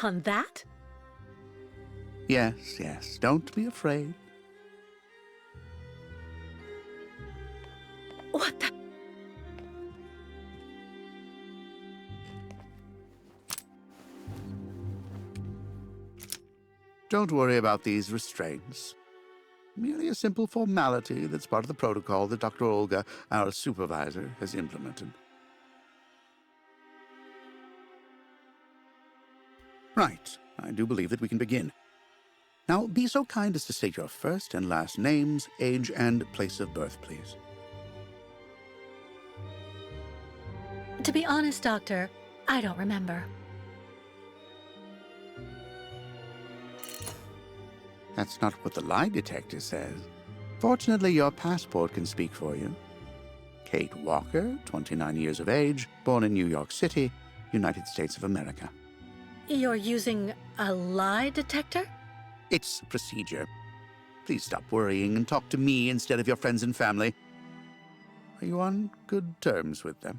On that? Yes, yes, don't be afraid. What the? Don't worry about these restraints. Merely a simple formality that's part of the protocol that Dr. Olga, our supervisor, has implemented. Right, I do believe that we can begin. Now, be so kind as to state your first and last names, age, and place of birth, please. To be honest, Doctor, I don't remember. That's not what the lie detector says. Fortunately, your passport can speak for you. Kate Walker, 29 years of age, born in New York City, United States of America. You're using a lie detector? It's procedure. Please stop worrying and talk to me instead of your friends and family. Are you on good terms with them?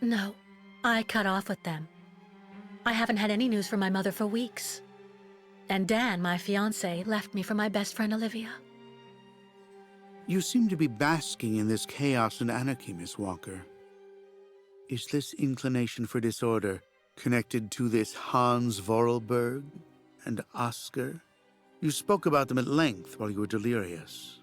No, I cut off with them. I haven't had any news from my mother for weeks. And Dan, my fiancé, left me for my best friend Olivia. You seem to be basking in this chaos and anarchy, Miss Walker. Is this inclination for disorder connected to this Hans Vorarlberg and Oscar? You spoke about them at length while you were delirious.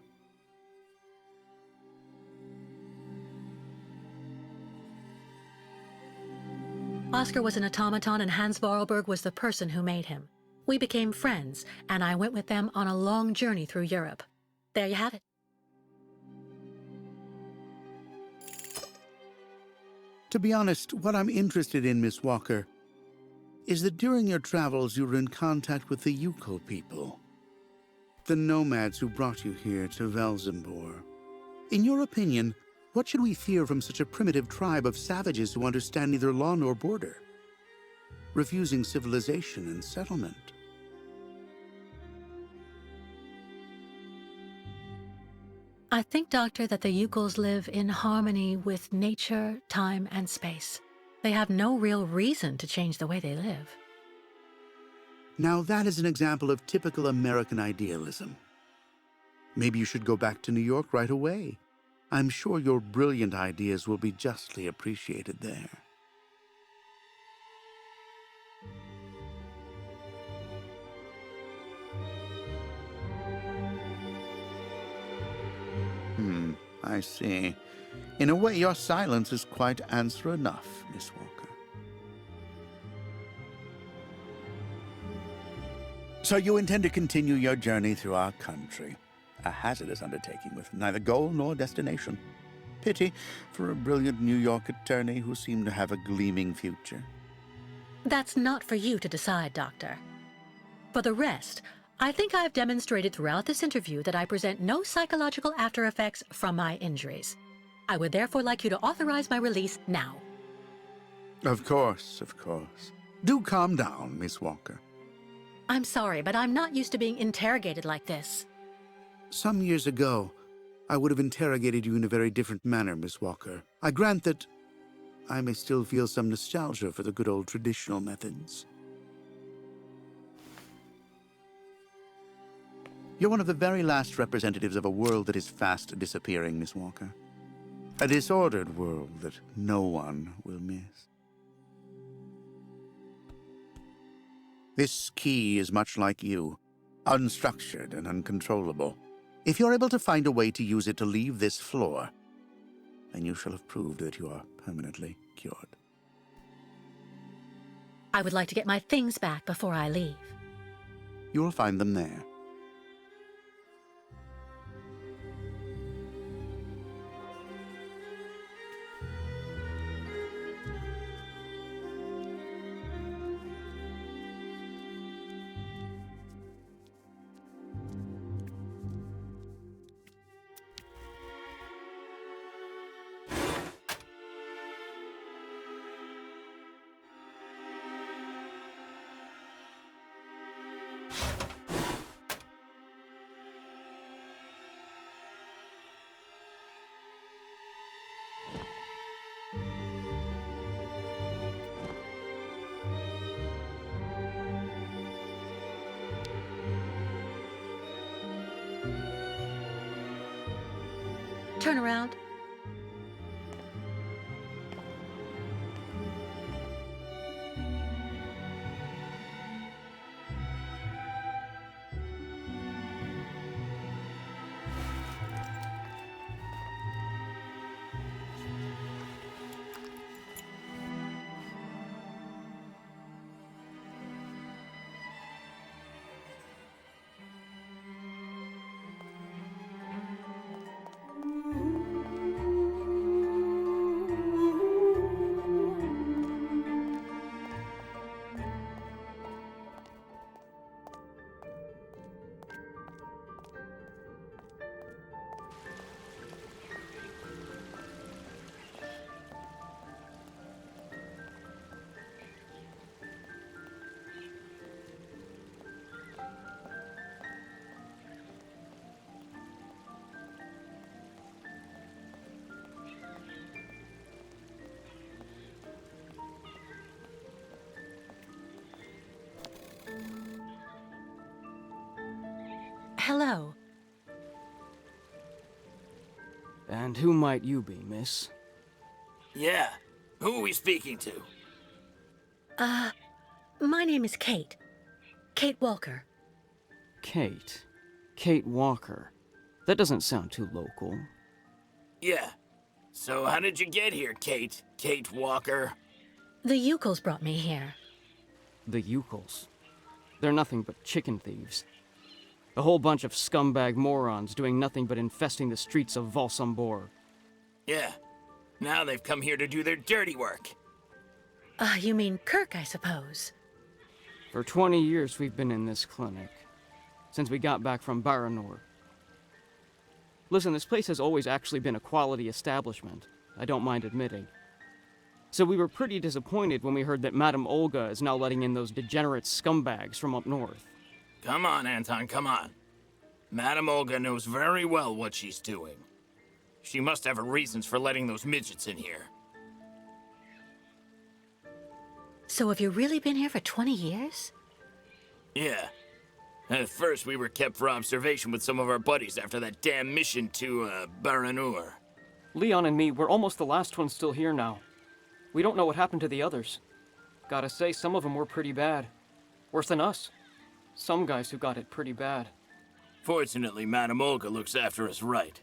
Oscar was an automaton and Hans Vorarlberg was the person who made him. We became friends, and I went with them on a long journey through Europe. There you have it. To be honest, what I'm interested in, Miss Walker, is that during your travels you were in contact with the Yukon people, the nomads who brought you here to Velzembor. In your opinion, what should we fear from such a primitive tribe of savages who understand neither law nor border, refusing civilization and settlement? I think, Doctor, that the Yukols live in harmony with nature, time, and space. They have no real reason to change the way they live. Now that is an example of typical American idealism. Maybe you should go back to New York right away. I'm sure your brilliant ideas will be justly appreciated there. I see. In a way, your silence is quite answer enough, Miss Walker. So you intend to continue your journey through our country. A hazardous undertaking with neither goal nor destination. Pity for a brilliant New York attorney who seemed to have a gleaming future. That's not for you to decide, Doctor. For the rest, I think I've demonstrated throughout this interview that I present no psychological after effects from my injuries. I would therefore like you to authorize my release now. Of course, of course. Do calm down, Miss Walker. I'm sorry, but I'm not used to being interrogated like this. Some years ago, I would have interrogated you in a very different manner, Miss Walker. I grant that I may still feel some nostalgia for the good old traditional methods. You're one of the very last representatives of a world that is fast disappearing, Miss Walker. A disordered world that no one will miss. This key is much like you, unstructured and uncontrollable. If you're able to find a way to use it to leave this floor, then you shall have proved that you are permanently cured. I would like to get my things back before I leave. You will find them there. turn around. Hello. And who might you be, miss? Yeah. Who are we speaking to? My name is Kate. Kate Walker. Kate. Kate Walker. That doesn't sound too local. Yeah. So how did you get here, Kate? Kate Walker? The Yukos brought me here. The Yukos. They're nothing but chicken thieves. A whole bunch of scumbag morons doing nothing but infesting the streets of Valsambor. Yeah. Now they've come here to do their dirty work. You mean Kirk, I suppose. For 20 years we've been in this clinic. Since we got back from Baranor. Listen, this place has always actually been a quality establishment. I don't mind admitting. So we were pretty disappointed when we heard that Madame Olga is now letting in those degenerate scumbags from up north. Come on, Anton, come on. Madame Olga knows very well what she's doing. She must have her reasons for letting those midgets in here. So have you really been here for 20 years? Yeah. At first, we were kept for observation with some of our buddies after that damn mission to, Baranur. Leon and me, we're almost the last ones still here now. We don't know what happened to the others. Gotta say, some of them were pretty bad. Worse than us. Some guys who got it pretty bad. Fortunately, Madame Olga looks after us right.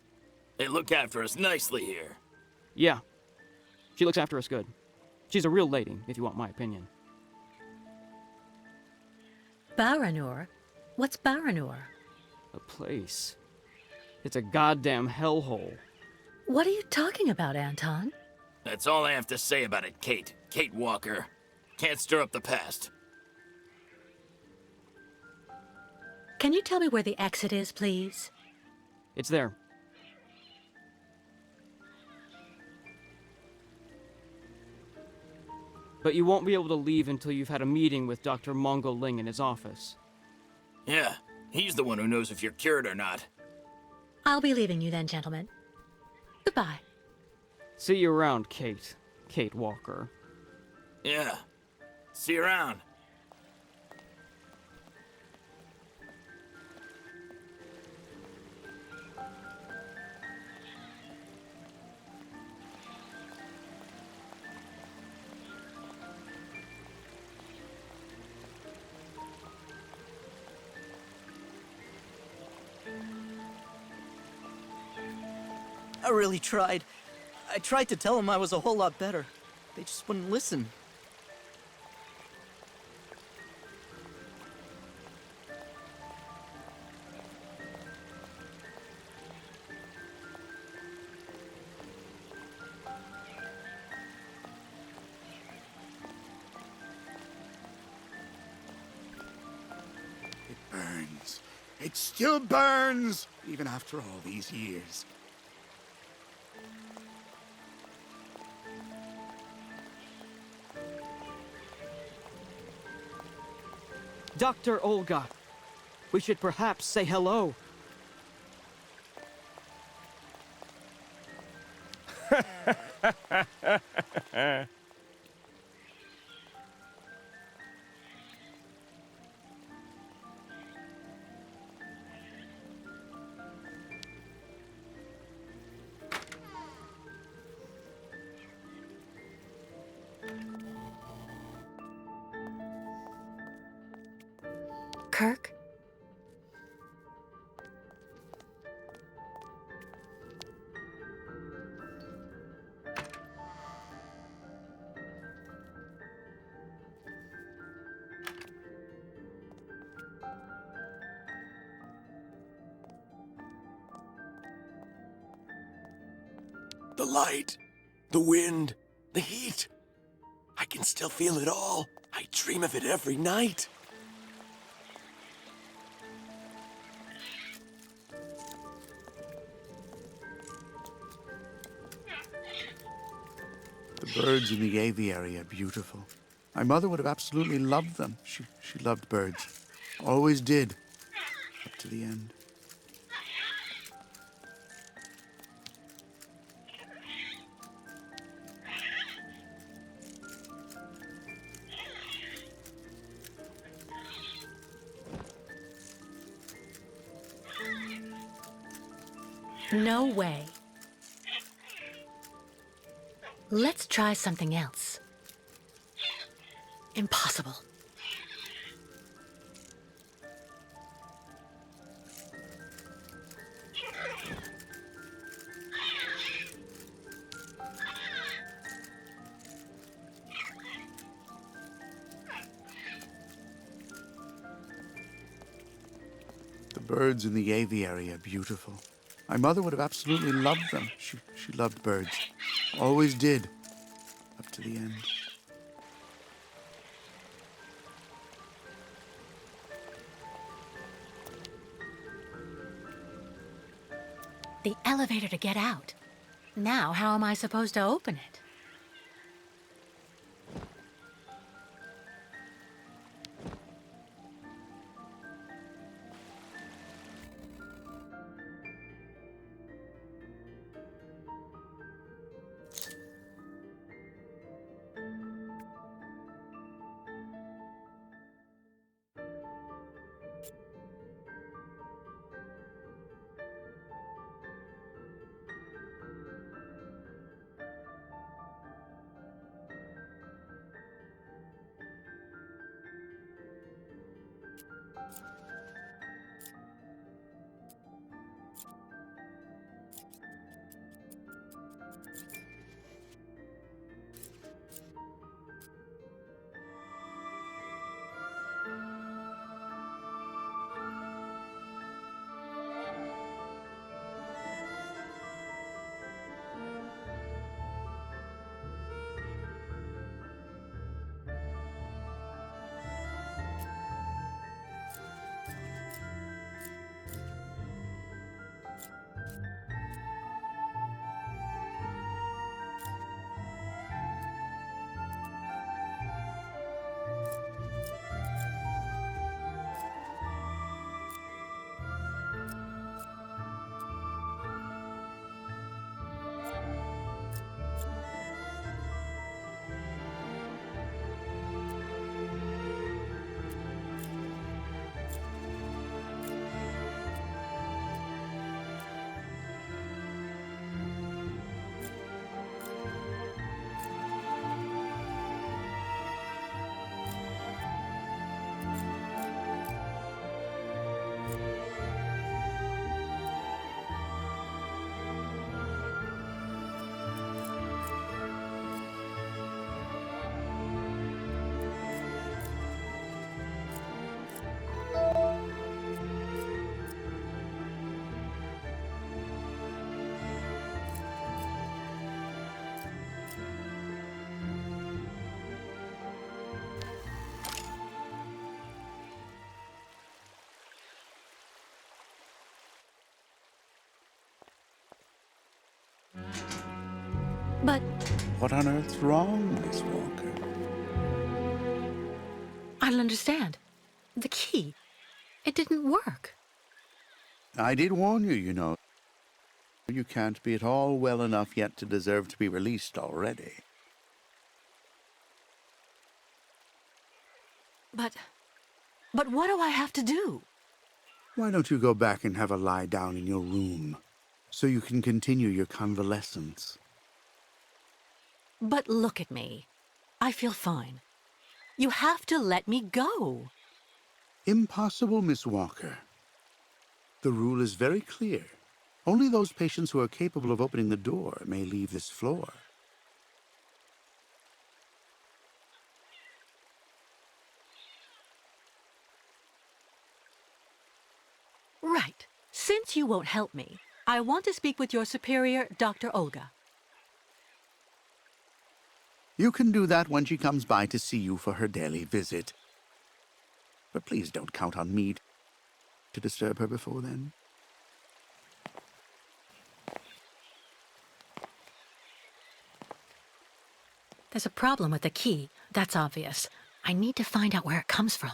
They look after us nicely here. Yeah. She looks after us good. She's a real lady, if you want my opinion. Baranur? What's Baranur? A place. It's a goddamn hellhole. What are you talking about, Anton? That's all I have to say about it, Kate. Kate Walker. Can't stir up the past. Can you tell me where the exit is, please? It's there. But you won't be able to leave until you've had a meeting with Dr. Mongo Ling in his office. Yeah, he's the one who knows if you're cured or not. I'll be leaving you then, gentlemen. Goodbye. See you around, Kate. Kate Walker. Yeah. See you around. I really tried. I tried to tell them I was a whole lot better. They just wouldn't listen. It burns. It still burns, even after all these years. Dr. Olga, we should perhaps say hello. Kirk? The light, the wind, the heat. I can still feel it all. I dream of it every night. The birds in the aviary are beautiful. My mother would have absolutely loved them. She loved birds. Always did. Up to the end. No way. Let's try something else. Impossible. The birds in the aviary are beautiful. My mother would have absolutely loved them. She loved birds. Always did. Up to the end. The elevator to get out. Now, how am I supposed to open it? But What on earth's wrong, Miss Walker? I don't understand. The key. It didn't work. I did warn you, you know. You can't be at all well enough yet to deserve to be released already. But what do I have to do? Why don't you go back and have a lie down in your room, so you can continue your convalescence? But look at me. I feel fine. You have to let me go. Impossible, Miss Walker. The rule is very clear. Only those patients who are capable of opening the door may leave this floor. Right. Since you won't help me, I want to speak with your superior, Dr. Olga. You can do that when she comes by to see you for her daily visit. But please don't count on me to disturb her before then. There's a problem with the key, that's obvious. I need to find out where it comes from.